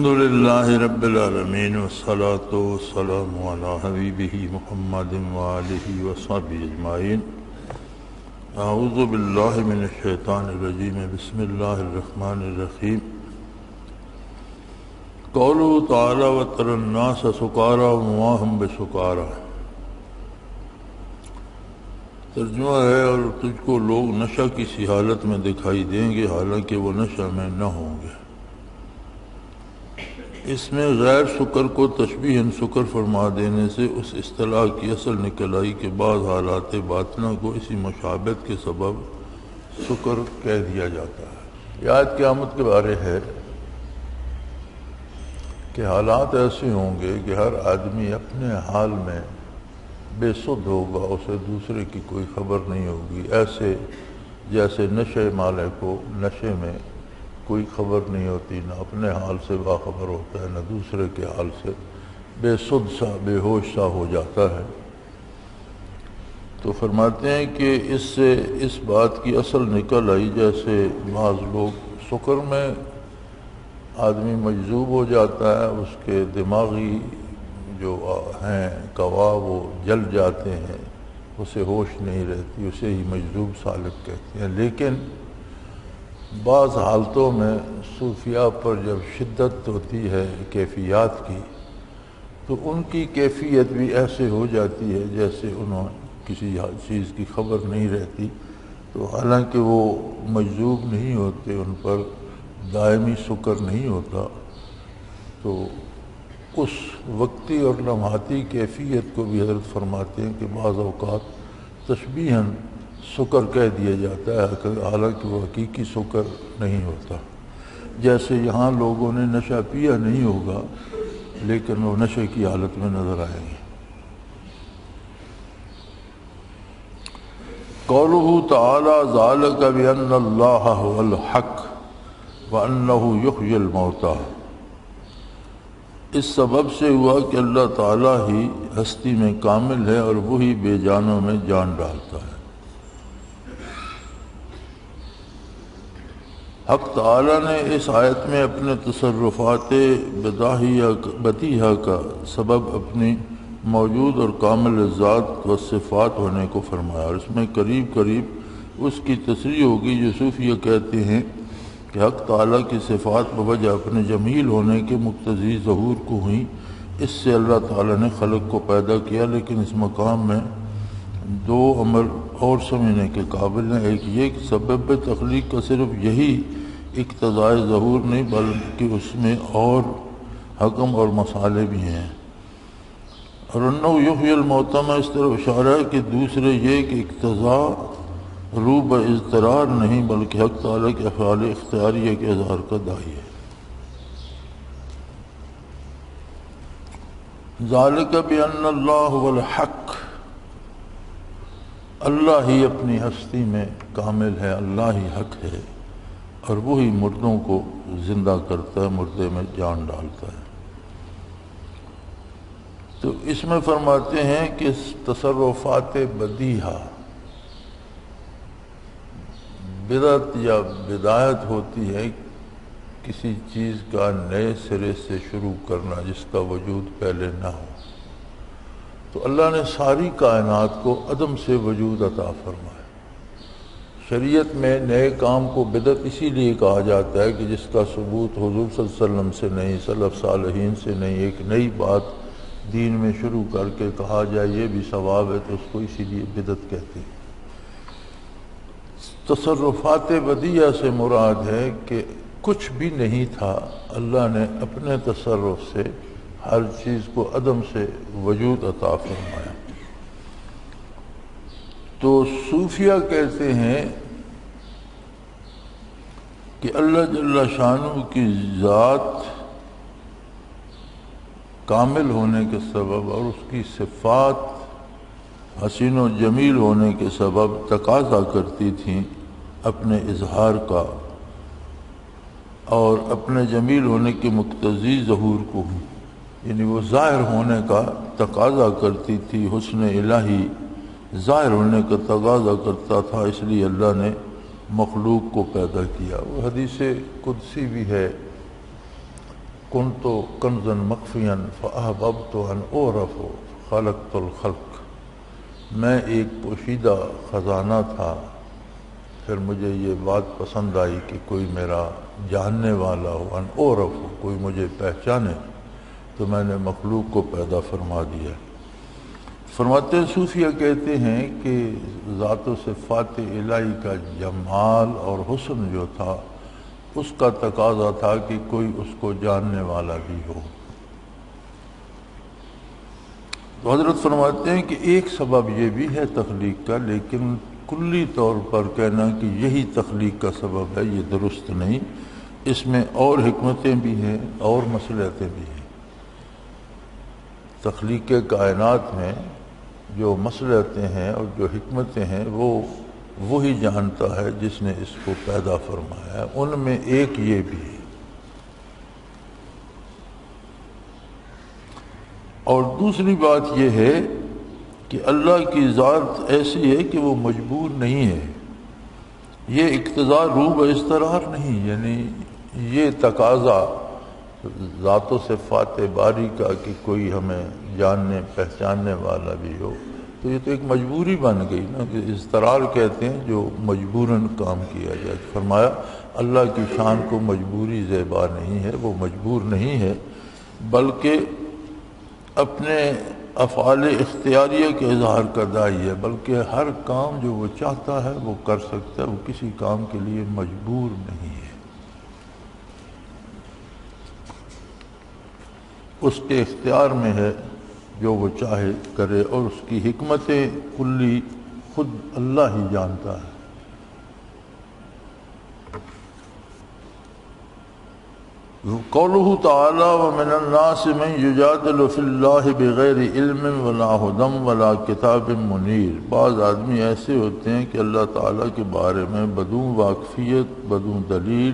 الحمد للہ رب العالمین والصلاة والسلام علی حبیبہ محمد وآلہ وصحبہ اجمعین۔ اعوذ باللہ من الشیطان الرجیم، بسم اللہ الرحمن الرحیم۔ قولہ تعالی وتری الناس سکارا وما ہم بسکارا۔ ترجمہ ہے، اور تجھ کو لوگ نشہ کی سی حالت میں دکھائی دیں گے حالانکہ وہ نشہ میں نہ ہوں گے۔ اس میں غیر سکر کو تشبیہاً سکر فرما دینے سے اس اصطلاح کی اصل نکل آئی کہ بعض حالات باطنہ کو اسی مشابہت کے سبب سکر کہہ دیا جاتا ہے۔ یہ آیت قیامت کے بارے ہے کہ حالات ایسے ہوں گے کہ ہر آدمی اپنے حال میں بے سدھ ہوگا، اسے دوسرے کی کوئی خبر نہیں ہوگی، ایسے جیسے نشے مالے کو نشے میں کوئی خبر نہیں ہوتی، نہ اپنے حال سے باخبر ہوتا ہے نہ دوسرے کے حال سے، بے سدھ سا بے ہوش سا ہو جاتا ہے۔ تو فرماتے ہیں کہ اس سے اس بات کی اصل نکل آئی جیسے بعض لوگ سکر میں آدمی مجذوب ہو جاتا ہے، اس کے دماغی جو ہیں قوا وہ جل جاتے ہیں، اسے ہوش نہیں رہتی، اسے ہی مجذوب سالک کہتے ہیں۔ لیکن بعض حالتوں میں صوفیاء پر جب شدت ہوتی ہے کیفیات کی، تو ان کی کیفیت بھی ایسے ہو جاتی ہے جیسے انہوں کسی چیز کی خبر نہیں رہتی، تو حالانکہ وہ مجذوب نہیں ہوتے، ان پر دائمی سکر نہیں ہوتا، تو اس وقتی اور لمحاتی کیفیت کو بھی حضرت فرماتے ہیں کہ بعض اوقات تشبیہاً سکر کہہ دیا جاتا ہے حالانکہ وہ حقیقی سکر نہیں ہوتا۔ جیسے یہاں لوگوں نے نشہ پیا نہیں ہوگا لیکن وہ نشے کی حالت میں نظر آئیں گے۔ قولہ تعالی ذالک بأن اللہ هو الحق وأنہ یحیی الموتى۔ اس سبب سے ہوا کہ اللہ تعالیٰ ہی ہستی میں کامل ہے اور وہی بے جانوں میں جان ڈالتا ہے۔ حق تعالیٰ نے اس آیت میں اپنے تصرفات بدیہہ کا سبب اپنی موجود اور کامل ذات و صفات ہونے کو فرمایا، اور اس میں قریب قریب اس کی تصریح ہوگی جو صوفیہ کہتے ہیں کہ حق تعالیٰ کی صفات بوجہ اپنے جمیل ہونے کے مقتضی ظہور کو ہوئیں، اس سے اللہ تعالیٰ نے خلق کو پیدا کیا۔ لیکن اس مقام میں دو امر اور سمجھنے کے قابل ہیں۔ ایک یہ کہ سبب تخلیق کا صرف یہی اقتضاء ظہور نہیں بلکہ اس میں اور حکم اور مسالے بھی ہیں، اور انہ یحیی الموتى میں اس طرح اشارہ ہے کہ دوسرے یہ کہ اقتضاء رو باضطرار نہیں بلکہ حق تعالیٰ کے افعال اختیاریہ کے اظہار کا داعی ہے۔ ذالک بأن اللہ هو الحق، اللہ ہی اپنی ہستی میں کامل ہے، اللہ ہی حق ہے، اور وہی مردوں کو زندہ کرتا ہے، مردے میں جان ڈالتا ہے۔ تو اس میں فرماتے ہیں کہ تصرفات بدیہہ بدعت یا بدایت ہوتی ہے کسی چیز کا نئے سرے سے شروع کرنا جس کا وجود پہلے نہ ہو۔ تو اللہ نے ساری کائنات کو عدم سے وجود عطا فرمایا۔ شریعت میں نئے کام کو بدعت اسی لیے کہا جاتا ہے کہ جس کا ثبوت حضور صلی اللہ علیہ وسلم سے نہیں، سلف صالحین سے نہیں، ایک نئی بات دین میں شروع کر کے کہا جائے یہ بھی ثواب ہے، تو اس کو اسی لیے بدعت کہتے ہیں۔ تصرفات بدیہہ سے مراد ہے کہ کچھ بھی نہیں تھا، اللہ نے اپنے تصرف سے ہر چیز کو عدم سے وجود عطا فرمایا۔ تو صوفیہ کہتے ہیں کہ اللہ جل شانہ کی ذات کامل ہونے کے سبب اور اس کی صفات حسین و جمیل ہونے کے سبب تقاضا کرتی تھیں اپنے اظہار کا، اور اپنے جمیل ہونے کے مقتضی ظہور کو، یعنی وہ ظاہر ہونے کا تقاضا کرتی تھی، حسن الہی ظاہر ہونے کا تقاضا کرتا تھا، اس لیے اللہ نے مخلوق کو پیدا کیا۔ وہ حدیث قدسی بھی ہے كنت كنزا مخفيا فأحببت أن أعرف خلقت الخلق، میں ایک پوشیدہ خزانہ تھا، پھر مجھے یہ بات پسند آئی کہ کوئی میرا جاننے والا ہو، ان اعرف ہو، کوئی مجھے پہچانے، تو میں نے مخلوق کو پیدا فرما دیا۔ فرماتے ہیں صوفیہ کہتے ہیں کہ ذات و صفات الہی کا جمال اور حسن جو تھا اس کا تقاضا تھا کہ کوئی اس کو جاننے والا بھی ہو۔ تو حضرت فرماتے ہیں کہ ایک سبب یہ بھی ہے تخلیق کا، لیکن کلی طور پر کہنا کہ یہی تخلیق کا سبب ہے یہ درست نہیں، اس میں اور حکمتیں بھی ہیں اور مصلحتیں بھی ہیں۔ تخلیق کائنات میں جو مصلحتیں ہیں اور جو حکمتیں ہیں وہ وہی جانتا ہے جس نے اس کو پیدا فرمایا ہے، ان میں ایک یہ بھی ہے۔ اور دوسری بات یہ ہے کہ اللہ کی ذات ایسی ہے کہ وہ مجبور نہیں ہے، یہ اقتضا روب استرار نہیں، یعنی یہ تقاضا ذات و صفات باری کا کہ کوئی ہمیں جاننے پہچاننے والا بھی ہو، تو یہ تو ایک مجبوری بن گئی نا، کہ اضطرار کہتے ہیں جو مجبوراً کام کیا جائے۔ فرمایا اللہ کی شان کو مجبوری زیبا نہیں ہے، وہ مجبور نہیں ہے، بلکہ اپنے افعال اختیاریہ کے اظہار کا داعی ہے، بلکہ ہر کام جو وہ چاہتا ہے وہ کر سکتا ہے، وہ کسی کام کے لیے مجبور نہیں ہے، اس کے اختیار میں ہے جو وہ چاہے کرے، اور اس کی حکمت کلی خود اللہ ہی جانتا ہے۔ قولہ تعالی ومن الناس من یجادل فی اللہ بغیر علم ولا ہدی ولا کتاب منیر، بعض آدمی ایسے ہوتے ہیں کہ اللہ تعالیٰ کے بارے میں بدون واقفیت، بدون دلیل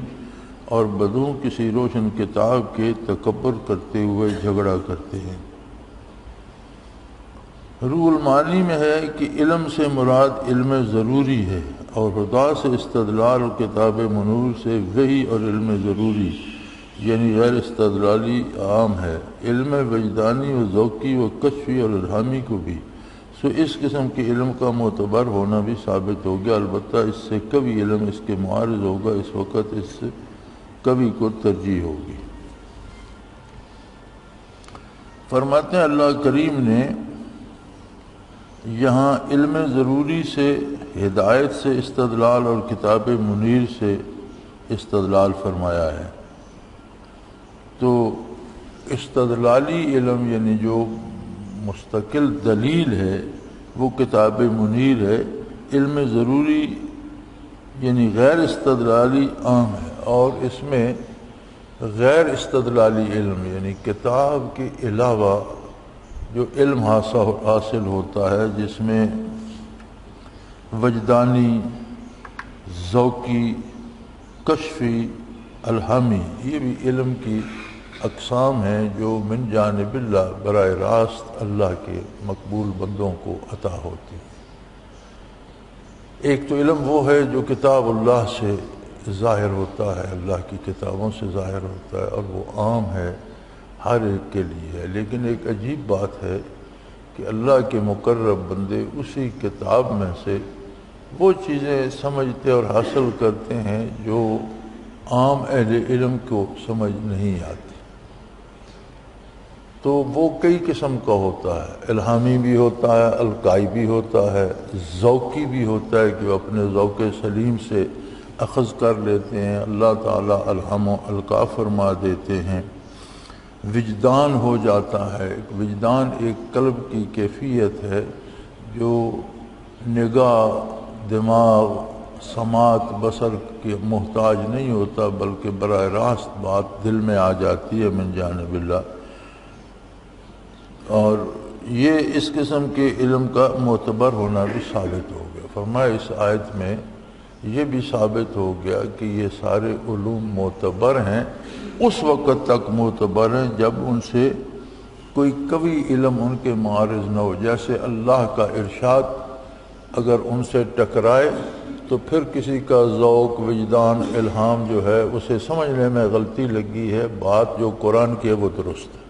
اور بدون کسی روشن کتاب کے تکبر کرتے ہوئے جھگڑا کرتے ہیں۔ روح المعانی میں ہے کہ علم سے مراد علم ضروری ہے، اور خدا سے استدلال اور کتاب منور سے وحی اور علم ضروری یعنی غیر استدلالی عام ہے، علم وجدانی و ذوقی و کشفی اور الہامی کو بھی، سو اس قسم کے علم کا معتبر ہونا بھی ثابت ہو گیا، البتہ اس سے کبھی علم اس کے معارض ہوگا، اس وقت اس سے کبھی کو ترجیح ہوگی۔ فرماتے ہیں اللہ کریم نے یہاں علم ضروری سے، ہدایت سے استدلال اور کتاب منیر سے استدلال فرمایا ہے۔ تو استدلالی علم یعنی جو مستقل دلیل ہے وہ کتاب منیر ہے، علم ضروری یعنی غیر استدلالی عام ہے، اور اس میں غیر استدلالی علم یعنی کتاب کے علاوہ جو علم حاصل ہوتا ہے، جس میں وجدانی، ذوقی، کشفی، الہامی، یہ بھی علم کی اقسام ہیں جو من جانب اللہ براہ راست اللہ کے مقبول بندوں کو عطا ہوتی ہیں۔ ایک تو علم وہ ہے جو کتاب اللہ سے ظاہر ہوتا ہے، اللہ کی کتابوں سے ظاہر ہوتا ہے، اور وہ عام ہے، ہر ایک کے لیے ہے، لیکن ایک عجیب بات ہے کہ اللہ کے مقرب بندے اسی کتاب میں سے وہ چیزیں سمجھتے اور حاصل کرتے ہیں جو عام اہل علم کو سمجھ نہیں آتی۔ تو وہ کئی قسم کا ہوتا ہے، الہامی بھی ہوتا ہے، القائی بھی ہوتا ہے، ذوقی بھی ہوتا ہے کہ وہ اپنے ذوق سلیم سے اخذ کر لیتے ہیں، اللہ تعالیٰ الہم و القا فرما دیتے ہیں۔ وجدان ہو جاتا ہے، وجدان ایک قلب کی کیفیت ہے جو نگاہ، دماغ، سماعت، بصر کے محتاج نہیں ہوتا، بلکہ براہ راست بات دل میں آ جاتی ہے من جانب اللہ، اور یہ اس قسم کے علم کا معتبر ہونا بھی ثابت ہو گیا۔ فرمایا اس آیت میں یہ بھی ثابت ہو گیا کہ یہ سارے علوم معتبر ہیں، اس وقت تک معتبر ہیں جب ان سے کوئی قوی علم ان کے معارض نہ ہو، جیسے اللہ کا ارشاد اگر ان سے ٹکرائے تو پھر کسی کا ذوق، وجدان، الہام جو ہے اسے سمجھنے میں غلطی لگی ہے، بات جو قرآن کی ہے وہ درست ہے،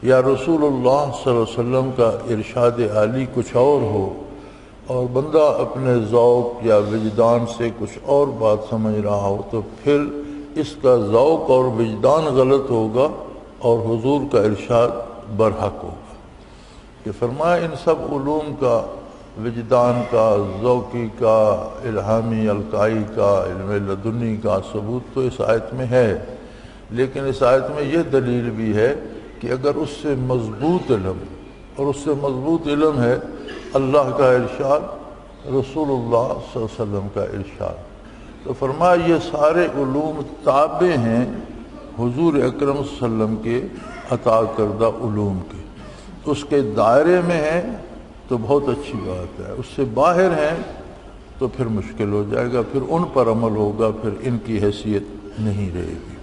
یا رسول اللہ صلی اللہ علیہ وسلم کا ارشاد عالی کچھ اور ہو اور بندہ اپنے ذوق یا وجدان سے کچھ اور بات سمجھ رہا ہو، تو پھر اس کا ذوق اور وجدان غلط ہوگا اور حضور کا ارشاد برحق ہوگا۔ کہ فرمایا ان سب علوم کا، وجدان کا، ذوقی کا، الہامی القائی کا، علم لدنی کا ثبوت تو اس آیت میں ہے، لیکن اس آیت میں یہ دلیل بھی ہے کہ اگر اس سے مضبوط علم، اور اس سے مضبوط علم ہے اللہ کا ارشاد، رسول اللہ صلی اللہ علیہ وسلم کا ارشاد، تو فرمایا یہ سارے علوم تابع ہیں حضور اکرم صلی اللہ علیہ وسلم کے عطا کردہ علوم کے، اس کے دائرے میں ہیں تو بہت اچھی بات ہے، اس سے باہر ہیں تو پھر مشکل ہو جائے گا، پھر ان پر عمل ہوگا، پھر ان کی حیثیت نہیں رہے گی۔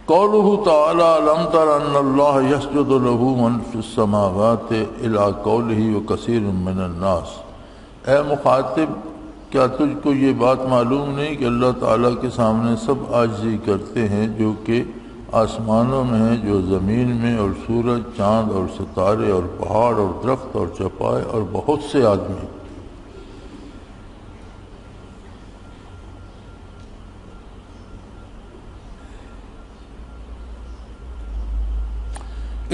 قولہ تعالی الم تر ان اللہ یسجد لہ من فی السماوات الی قولہ وکثیر من الناس، اے مخاطب کیا تجھ کو یہ بات معلوم نہیں کہ اللہ تعالیٰ کے سامنے سب عاجزی کرتے ہیں، جو کہ آسمانوں میں ہیں، جو زمین میں، اور سورج، چاند اور ستارے اور پہاڑ اور درخت اور چوپائے اور بہت سے آدمی۔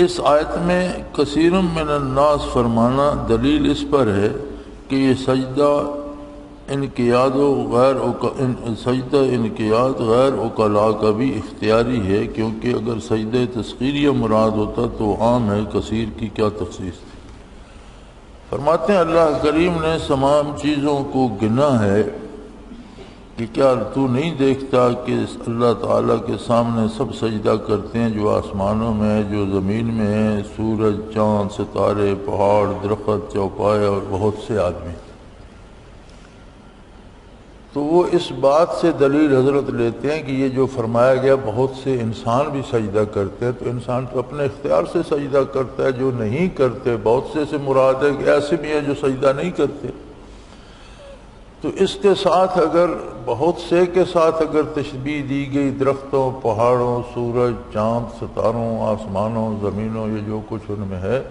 اس آیت میں کثیر من الناس فرمانا دلیل اس پر ہے کہ یہ سجدہ انقیاد غیر عقلاء کا بھی اختیاری ہے، کیونکہ اگر سجدہ تسخیریہ مراد ہوتا تو عام ہے، کثیر کی کیا تخصیص تھی۔ فرماتے ہیں اللہ کریم نے تمام چیزوں کو گنا ہے کہ کیا تو نہیں دیکھتا کہ اللہ تعالیٰ کے سامنے سب سجدہ کرتے ہیں، جو آسمانوں میں ہے، جو زمین میں ہے، سورج، چاند، ستارے، پہاڑ، درخت، چوپائے اور بہت سے آدمی۔ تو وہ اس بات سے دلیل حضرت لیتے ہیں کہ یہ جو فرمایا گیا بہت سے انسان بھی سجدہ کرتے ہیں، تو انسان تو اپنے اختیار سے سجدہ کرتا ہے، جو نہیں کرتے بہت سے مراد ہے کہ ایسے بھی ہیں جو سجدہ نہیں کرتے۔ تو اس کے ساتھ اگر بہت سے کے ساتھ اگر تشبیہ دی گئی درختوں، پہاڑوں، سورج، چاند، ستاروں، آسمانوں، زمینوں، یہ جو کچھ ان میں ہے،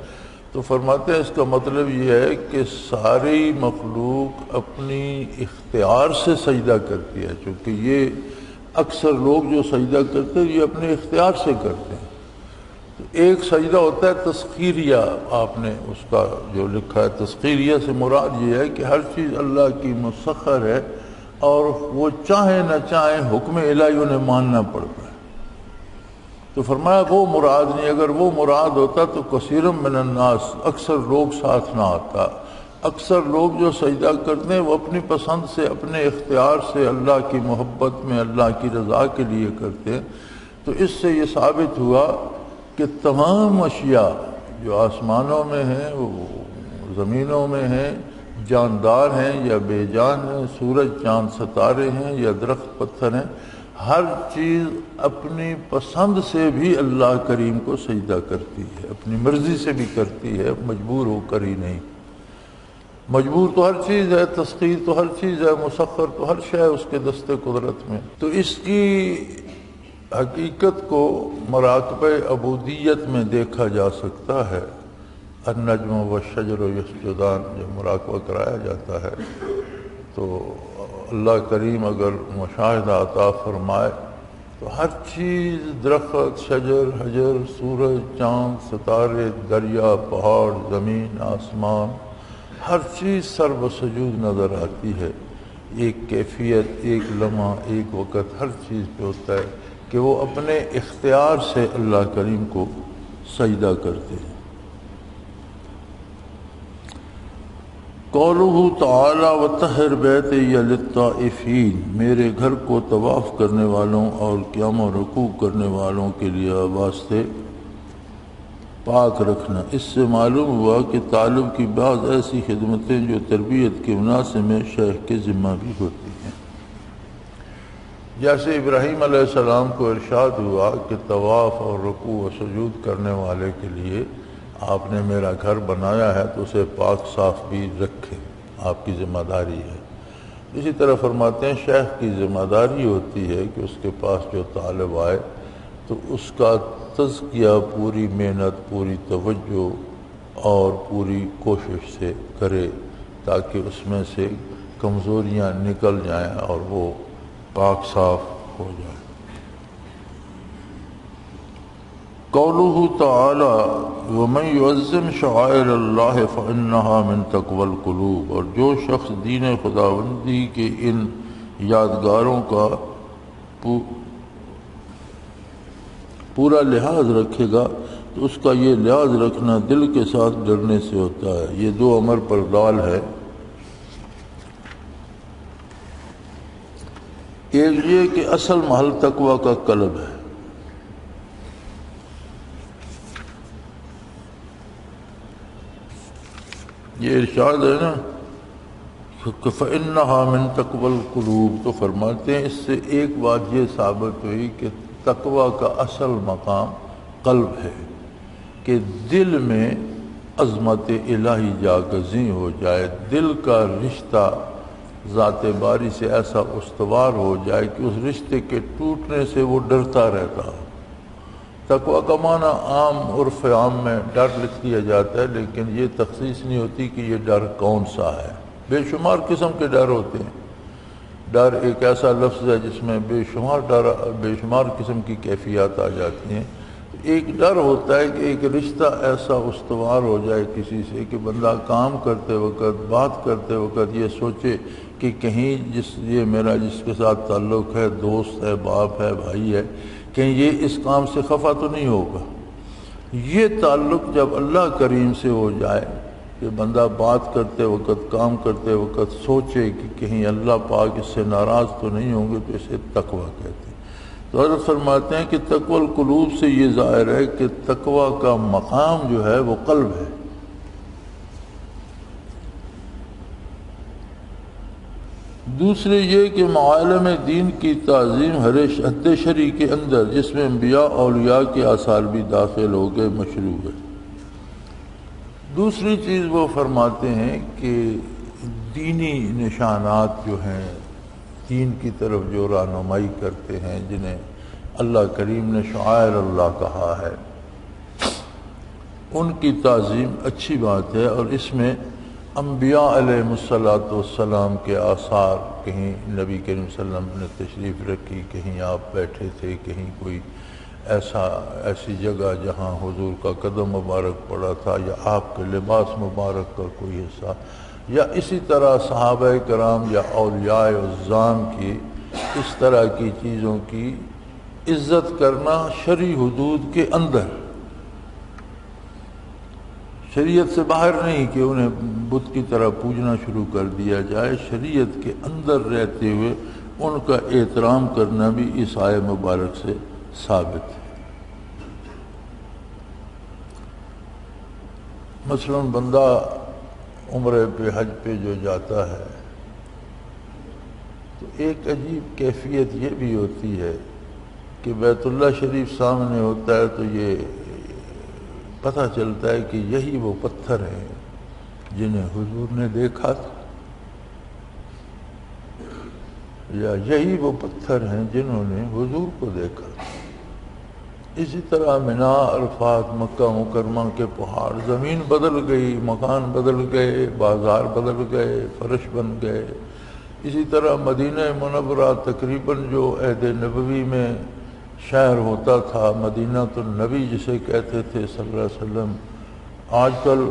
تو فرماتے ہیں اس کا مطلب یہ ہے کہ ساری مخلوق اپنی اختیار سے سجدہ کرتی ہے، چونکہ یہ اکثر لوگ جو سجدہ کرتے ہیں یہ اپنے اختیار سے کرتے ہیں۔ تو ایک سجدہ ہوتا ہے تسخیریہ، آپ نے اس کا جو لکھا ہے تسخیریہ سے مراد یہ ہے کہ ہر چیز اللہ کی مسخر ہے اور وہ چاہے نہ چاہے حکم الہی انہیں ماننا پڑتا ہے۔ تو فرمایا وہ مراد نہیں، اگر وہ مراد ہوتا تو کثیر من الناس، اکثر لوگ ساتھ نہ آتا۔ اکثر لوگ جو سجدہ کرتے ہیں وہ اپنی پسند سے، اپنے اختیار سے، اللہ کی محبت میں، اللہ کی رضا کے لیے کرتے ہیں۔ تو اس سے یہ ثابت ہوا کہ تمام اشیاء جو آسمانوں میں ہیں، وہ زمینوں میں ہیں، جاندار ہیں یا بے جان ہیں، سورج، چاند، ستارے ہیں یا درخت پتھر ہیں، ہر چیز اپنی پسند سے بھی اللہ کریم کو سجدہ کرتی ہے، اپنی مرضی سے بھی کرتی ہے، مجبور ہو کر ہی نہیں۔ مجبور تو ہر چیز ہے، تسخیر تو ہر چیز ہے، مسخر تو ہر شے اس کے دست قدرت میں۔ تو اس کی حقیقت کو مراقبہ عبودیت میں دیکھا جا سکتا ہے۔ النجم والشجر یسجدان جب مراقبہ کرایا جاتا ہے تو اللہ کریم اگر مشاہدہ عطا فرمائے تو ہر چیز، درخت، شجر، حجر، سورج، چاند، ستارے، دریا، پہاڑ، زمین، آسمان، ہر چیز سر بسجود نظر آتی ہے۔ ایک کیفیت، ایک لمحہ، ایک وقت ہر چیز پہ ہوتا ہے کہ وہ اپنے اختیار سے اللہ کریم کو سجدہ کرتے ہیں۔ قولہ تعالی وطہر بیتی للطائفین، میرے گھر کو طواف کرنے والوں اور قیام و رکوع کرنے والوں کے لیے واسطے پاک رکھنا۔ اس سے معلوم ہوا کہ طالب کی بعض ایسی خدمتیں جو تربیت کے مناسب میں شیخ کے ذمہ بھی ہوتی ہیں، جیسے ابراہیم علیہ السلام کو ارشاد ہوا کہ طواف اور رکوع و سجود کرنے والے کے لیے آپ نے میرا گھر بنایا ہے تو اسے پاک صاف بھی رکھے، آپ کی ذمہ داری ہے۔ اسی طرح فرماتے ہیں شیخ کی ذمہ داری ہوتی ہے کہ اس کے پاس جو طالب آئے تو اس کا تزکیہ پوری محنت، پوری توجہ اور پوری کوشش سے کرے تاکہ اس میں سے کمزوریاں نکل جائیں اور وہ پاک صاف ہو جائے۔ قولہ تعالی ومن یعظم شعائر اللہ فإنہا من تقوی القلوب، اور جو شخص دین خداوندی کے ان یادگاروں کا پورا لحاظ رکھے گا تو اس کا یہ لحاظ رکھنا دل کے ساتھ ڈرنے سے ہوتا ہے۔ یہ دو امر پر دال ہے، ایک یہ کہ اصل محل تقوی کا قلب ہے، یہ ارشاد ہے نا کہ فَإِنَّهَا مِن تَقْوَى الْقُلُوبِ، تو فرماتے ہیں اس سے ایک بات یہ ثابت ہوئی کہ تقوی کا اصل مقام قلب ہے، کہ دل میں عظمت الہی جاگزیں ہو جائے، دل کا رشتہ ذات باری سے ایسا استوار ہو جائے کہ اس رشتے کے ٹوٹنے سے وہ ڈرتا رہتا ہو۔ تقوی کا معنی عام عرف عام میں ڈر لکھ دیا جاتا ہے، لیکن یہ تخصیص نہیں ہوتی کہ یہ ڈر کون سا ہے۔ بے شمار قسم کے ڈر ہوتے ہیں، ڈر ایک ایسا لفظ ہے جس میں بے شمار قسم کی کیفیات آ جاتی ہیں۔ ایک ڈر ہوتا ہے کہ ایک رشتہ ایسا استوار ہو جائے کسی سے کہ بندہ کام کرتے وقت، بات کرتے وقت یہ سوچے کہ کہیں یہ میرا جس کے ساتھ تعلق ہے، دوست ہے، باپ ہے، بھائی ہے، کہیں یہ اس کام سے خفا تو نہیں ہوگا۔ یہ تعلق جب اللہ کریم سے ہو جائے کہ بندہ بات کرتے وقت، کام کرتے وقت سوچے کہ کہیں اللہ پاک اس سے ناراض تو نہیں ہوں گے، تو اسے تقوی کہتے ہیں۔ تو حضرت فرماتے ہیں کہ تقوی القلوب سے یہ ظاہر ہے کہ تقوی کا مقام جو ہے وہ قلب ہے۔ دوسرے یہ کہ معالم دین کی تعظیم ہر حد شرعی کے اندر، جس میں انبیاء اولیاء کے آثار بھی داخل ہو گئے، مشروع ہے۔ دوسری چیز وہ فرماتے ہیں کہ دینی نشانات جو ہیں، دین کی طرف جو رہنمائی کرتے ہیں، جنہیں اللہ کریم نے شعائر اللہ کہا ہے، ان کی تعظیم اچھی بات ہے، اور اس میں انبیاء علیہ السلام کے آثار، کہیں نبی کریم صلی اللہ علیہ وسلم نے تشریف رکھی، کہیں آپ بیٹھے تھے، کہیں کوئی ایسی جگہ جہاں حضور کا قدم مبارک پڑا تھا، یا آپ کے لباس مبارک کا کوئی حصہ، یا اسی طرح صحابہ کرام یا اولیاء عظام کی اس طرح کی چیزوں کی عزت کرنا شرعی حدود کے اندر، شریعت سے باہر نہیں کہ انہیں بت کی طرح پوجنا شروع کر دیا جائے، شریعت کے اندر رہتے ہوئے ان کا احترام کرنا بھی اس آیت مبارک سے ثابت ہے۔ مثلا بندہ عمرے پہ، حج پہ جو جاتا ہے تو ایک عجیب کیفیت یہ بھی ہوتی ہے کہ بیت اللہ شریف سامنے ہوتا ہے تو یہ پتہ چلتا ہے کہ یہی وہ پتھر ہیں جنہیں حضور نے دیکھا تھا، یا یہی وہ پتھر ہیں جنہوں نے حضور کو دیکھا تھا۔ اسی طرح مینا، عرفات، مکہ مکرمہ کے پہاڑ، زمین بدل گئی، مکان بدل گئے، بازار بدل گئے، فرش بن گئے۔ اسی طرح مدینہ منورہ تقریباً جو عہد نبوی میں شہر ہوتا تھا، مدینہ النبی جسے کہتے تھے صلی اللہ علیہ وسلم، آج کل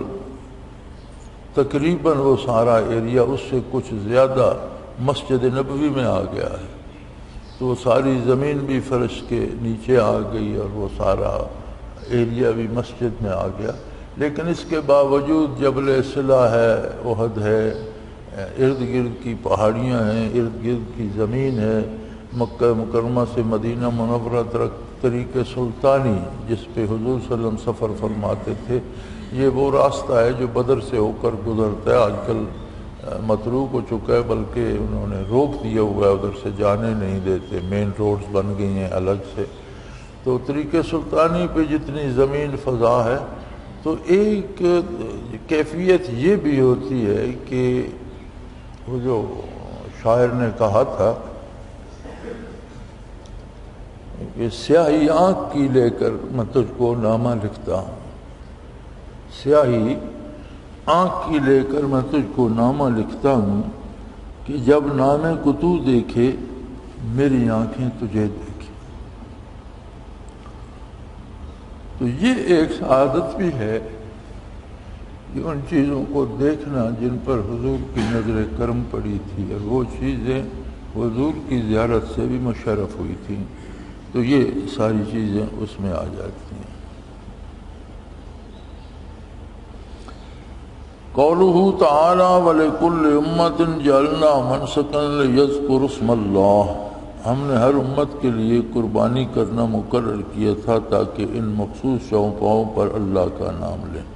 تقریباً وہ سارا ایریا اس سے کچھ زیادہ مسجد نبوی میں آ گیا ہے، تو وہ ساری زمین بھی فرش کے نیچے آ گئی اور وہ سارا ایریا بھی مسجد میں آ گیا۔ لیکن اس کے باوجود جبل صلہ ہے، احد ہے، ارد گرد کی پہاڑیاں ہیں، ارد گرد کی زمین ہے، مکہ مکرمہ سے مدینہ منورہ تک طریق سلطانی جس پہ حضور صلی اللہ علیہ وسلم سفر فرماتے تھے، یہ وہ راستہ ہے جو بدر سے ہو کر گزرتا ہے۔ آج کل متروک ہو چکا ہے، بلکہ انہوں نے روک دیا ہوا ہے، ادھر سے جانے نہیں دیتے، مین روڈز بن گئی ہیں الگ سے۔ تو طریق سلطانی پہ جتنی زمین فضا ہے تو ایک کیفیت یہ بھی ہوتی ہے کہ وہ جو شاعر نے کہا تھا کہ سیاہی آنکھ کی لے کر میں تجھ کو نامہ لکھتا ہوں، سیاہی آنکھ کی لے کر میں تجھ کو نامہ لکھتا ہوں کہ جب نامے کو تو دیکھے میری آنکھیں تجھے دیکھیں۔ تو یہ ایک سعادت بھی ہے کہ ان چیزوں کو دیکھنا جن پر حضور کی نظر کرم پڑی تھی، اور وہ چیزیں حضور کی زیارت سے بھی مشرف ہوئی تھیں، تو یہ ساری چیزیں اس میں آ جاتی ہیں۔ قولہ تعالی وَلِكُلِّ أُمَّةٍ جَعَلْنَا مَنْسَكًا لِيَذْكُرُوا اسْمَ اللَّهِ، ہم نے ہر امت کے لیے قربانی کرنا مقرر کیا تھا تاکہ ان مخصوص چوپاؤں پر اللہ کا نام لیں۔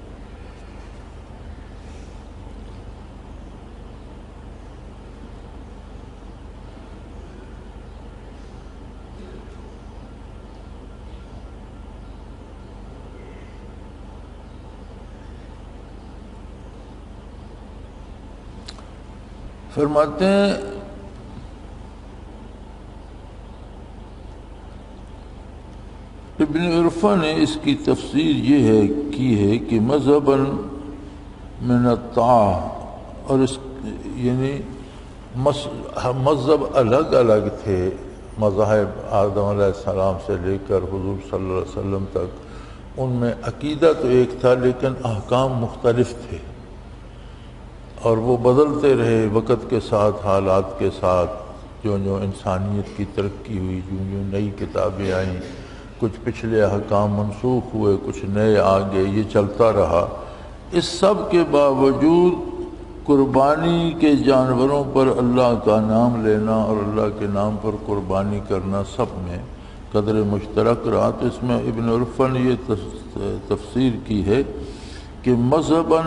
فرماتے ہیں ابن عرفہ نے اس کی تفسیر یہ کی ہے کہ مذہباً من الطاعہ، اور اس یعنی مذہب الگ الگ تھے، مذاہب آدم علیہ السلام سے لے کر حضور صلی اللہ علیہ وسلم تک، ان میں عقیدہ تو ایک تھا لیکن احکام مختلف تھے، اور وہ بدلتے رہے وقت کے ساتھ، حالات کے ساتھ، جو انسانیت کی ترقی ہوئی، جو نئی کتابیں آئیں، کچھ پچھلے احکام منسوخ ہوئے، کچھ نئے آگے، یہ چلتا رہا۔ اس سب کے باوجود قربانی کے جانوروں پر اللہ کا نام لینا اور اللہ کے نام پر قربانی کرنا سب میں قدر مشترک رہا۔ تو اس میں ابن عرفہ نے یہ تفسیر کی ہے کہ مذہباً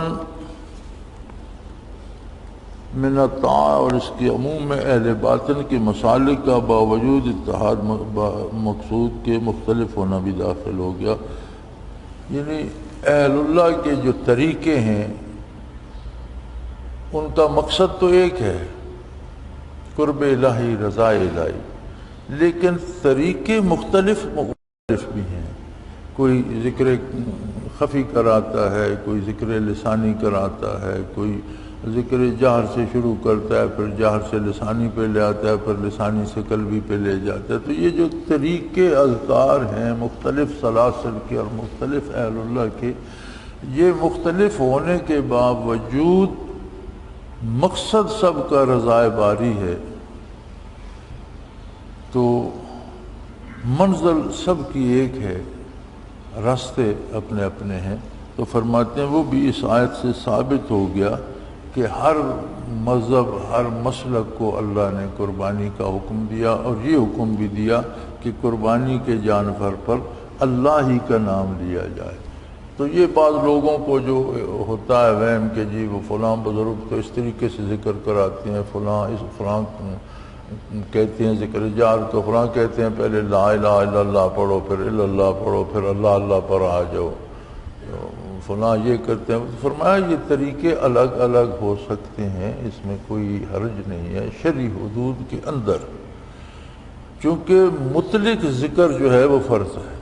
من الطاعہ، اور اس کے عموم میں اہل باطن کے مسالک کا باوجود اتحاد مقصود کے مختلف ہونا بھی داخل ہو گیا، یعنی اہل اللہ کے جو طریقے ہیں ان کا مقصد تو ایک ہے، قرب الہی، رضا الہی، لیکن طریقے مختلف بھی ہیں۔ کوئی ذکر خفی کراتا ہے، کوئی ذکر لسانی کراتا ہے، کوئی ذکر جہر سے شروع کرتا ہے، پھر جہر سے لسانی پہ لے آتا ہے، پھر لسانی سے قلبی پہ لے جاتا ہے۔ تو یہ جو طریقے اذکار ہیں مختلف سلاسل کے اور مختلف اہل اللہ کے، یہ مختلف ہونے کے باوجود مقصد سب کا رضائے باری ہے، تو منزل سب کی ایک ہے، راستے اپنے اپنے ہیں۔ تو فرماتے ہیں وہ بھی اس آیت سے ثابت ہو گیا کہ ہر مذہب، ہر مسلک کو اللہ نے قربانی کا حکم دیا، اور یہ حکم بھی دیا کہ قربانی کے جانور پر اللہ ہی کا نام لیا جائے۔ تو یہ بعض لوگوں کو جو ہوتا ہے وہم کہ جی وہ فلاں بزرگ تو اس طریقے سے ذکر کراتے ہیں، فلاں کہتے ہیں ذکر جار تو فلاں کہتے ہیں پہلے لا الہ الا اللہ پڑھو، پھر الا اللہ پڑھو، پھر اللہ اللہ پر آ جاؤ، فلاں یہ کرتے ہیں۔ فرمایا یہ طریقے الگ الگ ہو سکتے ہیں، اس میں کوئی حرج نہیں ہے شرعی حدود کے اندر، چونکہ مطلق ذکر جو ہے وہ فرض ہے،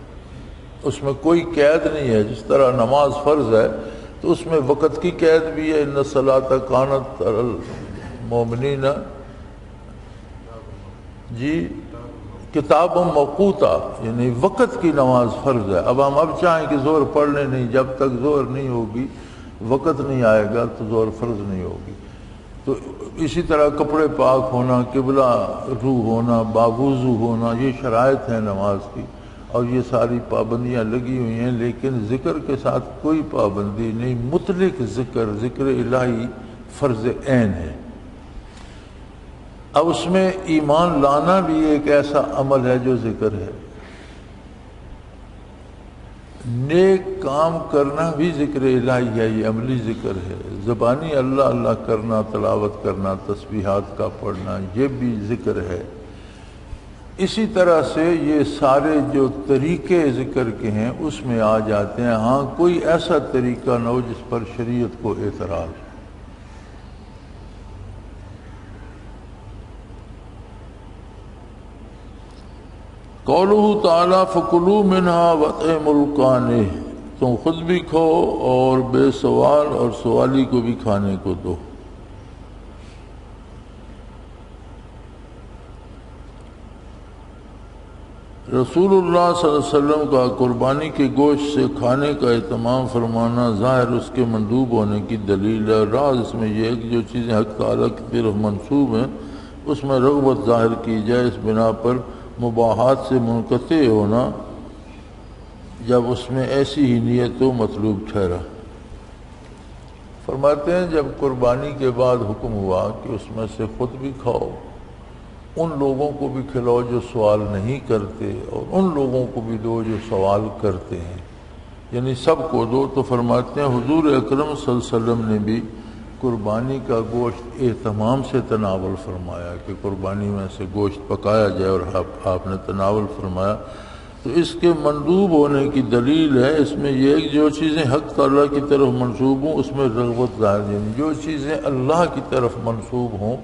اس میں کوئی قید نہیں ہے۔ جس طرح نماز فرض ہے تو اس میں وقت کی قید بھی ہے، ان الصلاۃ کانت علی المؤمنین جی کتاب موقوتا، یعنی وقت کی نماز فرض ہے۔ اب ہم چاہیں کہ زور پڑھ لیں، نہیں، جب تک زور نہیں ہوگی، وقت نہیں آئے گا تو زور فرض نہیں ہوگی۔ تو اسی طرح کپڑے پاک ہونا، قبلہ رو ہونا، باوضو ہونا، یہ شرائط ہیں نماز کی، اور یہ ساری پابندیاں لگی ہوئی ہیں، لیکن ذکر کے ساتھ کوئی پابندی نہیں۔ مطلق ذکر الہی فرض عین ہے۔ اب اس میں ایمان لانا بھی ایک ایسا عمل ہے جو ذکر ہے، نیک کام کرنا بھی ذکر الہی ہے، یہ عملی ذکر ہے۔ زبانی اللہ اللہ کرنا، تلاوت کرنا، تسبیحات کا پڑھنا، یہ بھی ذکر ہے۔ اسی طرح سے یہ سارے جو طریقے ذکر کے ہیں اس میں آ جاتے ہیں. ہاں کوئی ایسا طریقہ نہ ہو جس پر شریعت کو اعتراض ہو. قولہ تعالی فکلوا منہا وَأَطْعِمُوا الْقَانِعَ، تم خود بھی کھو اور بے سوال اور سوالی کو بھی کھانے کو دو. رسول اللہ صلی اللہ علیہ وسلم کا قربانی کے گوشت سے کھانے کا اہتمام فرمانا ظاہر اس کے مندوب ہونے کی دلیل ہے. راز اس میں یہ ہے کہ جو چیزیں حق تعالیٰ کی طرف منسوب ہیں اس میں رغبت ظاہر کی جائے. اس بنا پر مباحات سے منقطع ہونا جب اس میں ایسی ہی نیت و مطلوب ٹھہرا. فرماتے ہیں جب قربانی کے بعد حکم ہوا کہ اس میں سے خود بھی کھاؤ، ان لوگوں کو بھی کھلاؤ جو سوال نہیں کرتے، اور ان لوگوں کو بھی دو جو سوال کرتے ہیں، یعنی سب کو دو. تو فرماتے ہیں حضور اکرم صلی اللہ علیہ وسلم نے بھی قربانی کا گوشت اہتمام سے تناول فرمایا کہ قربانی میں سے گوشت پکایا جائے، اور آپ نے تناول فرمایا. تو اس کے مندوب ہونے کی دلیل ہے اس میں یہ کہ جو چیزیں حق تعالیٰ کی طرف منسوب ہوں اس میں رغبت ظاہر، یعنی جو چیزیں اللہ کی طرف منسوب ہوں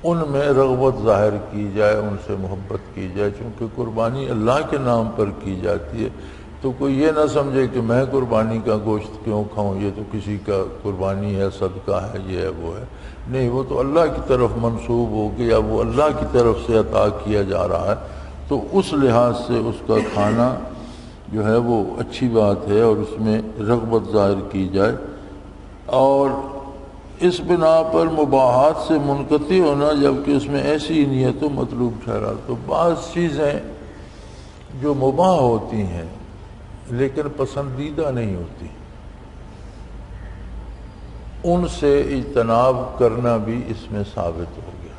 ان میں رغبت ظاہر کی جائے، ان سے محبت کی جائے. چونکہ قربانی اللہ کے نام پر کی جاتی ہے تو کوئی یہ نہ سمجھے کہ میں قربانی کا گوشت کیوں کھاؤں، یہ تو کسی کا قربانی ہے، صدقہ ہے، یہ ہے وہ ہے. نہیں، وہ تو اللہ کی طرف منسوب ہو گیا، وہ اللہ کی طرف سے عطا کیا جا رہا ہے. تو اس لحاظ سے اس کا کھانا جو ہے وہ اچھی بات ہے اور اس میں رغبت ظاہر کی جائے. اور اس بنا پر مباحات سے منقطع ہونا جبکہ اس میں ایسی نیت و مطلوب ٹھہرا. تو بعض چیزیں جو مباح ہوتی ہیں لیکن پسندیدہ نہیں ہوتی، ان سے اجتناب کرنا بھی اس میں ثابت ہو گیا.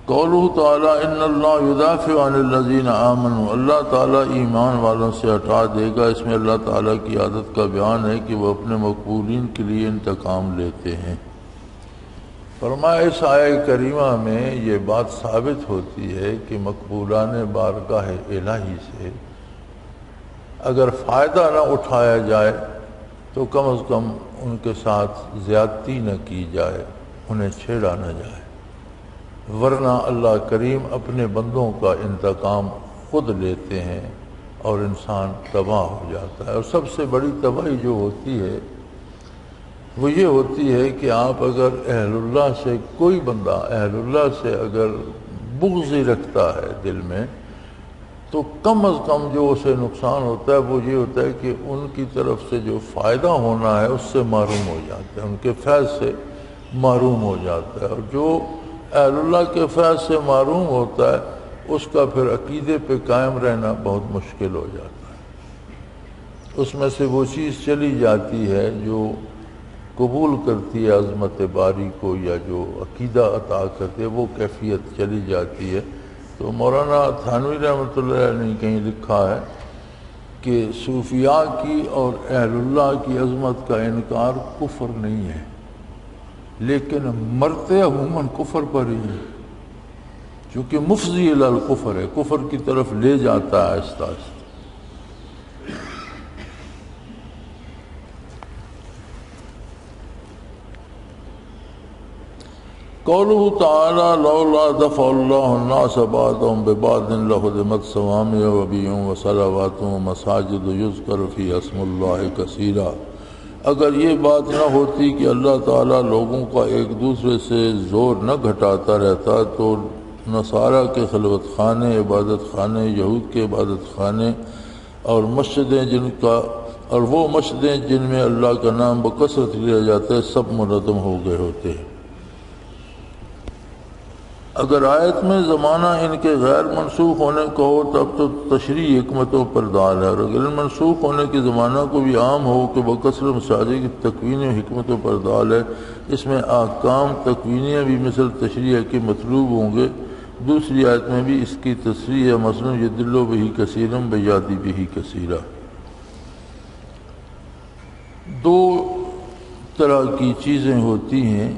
قولہ تعالیٰ ان اللہ یدافع عن الذین آمنوا، اللہ تعالیٰ ایمان والوں سے ہٹا دے گا. اس میں اللہ تعالیٰ کی عادت کا بیان ہے کہ وہ اپنے مقبولین کے لیے انتقام لیتے ہیں. فرمایا اس آیہ کریمہ میں یہ بات ثابت ہوتی ہے کہ مقبولان بارگاہ الہی سے اگر فائدہ نہ اٹھایا جائے تو کم از کم ان کے ساتھ زیادتی نہ کی جائے، انہیں چھیڑا نہ جائے، ورنہ اللہ کریم اپنے بندوں کا انتقام خود لیتے ہیں اور انسان تباہ ہو جاتا ہے. اور سب سے بڑی تباہی جو ہوتی ہے وہ یہ ہوتی ہے کہ آپ اگر اہل اللہ سے، کوئی بندہ اہل اللہ سے اگر بغض رکھتا ہے دل میں، تو کم از کم جو اسے نقصان ہوتا ہے وہ یہ ہوتا ہے کہ ان کی طرف سے جو فائدہ ہونا ہے اس سے محروم ہو جاتا ہے، ان کے فیض سے محروم ہو جاتا ہے. اور جو اہل اللہ کے فیض سے محروم ہوتا ہے اس کا پھر عقیدے پہ قائم رہنا بہت مشکل ہو جاتا ہے. اس میں سے وہ چیز چلی جاتی ہے جو قبول کرتی ہے عظمت باری کو، یا جو عقیدہ عطا کرتے وہ کیفیت چلی جاتی ہے. تو مولانا تھانوی رحمۃ اللہ علیہ نے کہیں لکھا ہے کہ صوفیاء کی اور اہل اللہ کی عظمت کا انکار کفر نہیں ہے، لیکن مرتے عموماً کفر پر ہی ہے، چونکہ مفضی الی الکفر ہے، کفر کی طرف لے جاتا ہے آہستہ آہستہ. قولہ تعالی لولا دفع اللہ الناس بعضهم ببعض لہدمت صوامع وبیع وصلوات ومساجد یذکر فیہا اسم اللہ کثیرا. اگر یہ بات نہ ہوتی کہ اللہ تعالیٰ لوگوں کا ایک دوسرے سے زور نہ گھٹاتا رہتا تو نصارہ کے خلوت خانے، عبادت خانے، یہود کے عبادت خانے اور مسجدیں اور وہ مسجدیں جن میں اللہ کا نام بکثرت لیا جاتا ہے سب منظم ہو گئے ہوتے ہیں. اگر آیت میں زمانہ ان کے غیر منسوخ ہونے کو ہو تب تو تشریح حکمتوں پر دال ہے، اور اگر منسوخ ہونے کے زمانہ کو بھی عام ہو کہ بکثرت مساجد کی تکوینی حکمتوں پر دال ہے، اس میں احکام تکوینیہ بھی مثل تشریح کے مطلوب ہوں گے. دوسری آیت میں بھی اس کی تصریح ہے، مثلا یدل بہ کثیرا بیادی بہ کثیرا. دو طرح کی چیزیں ہوتی ہیں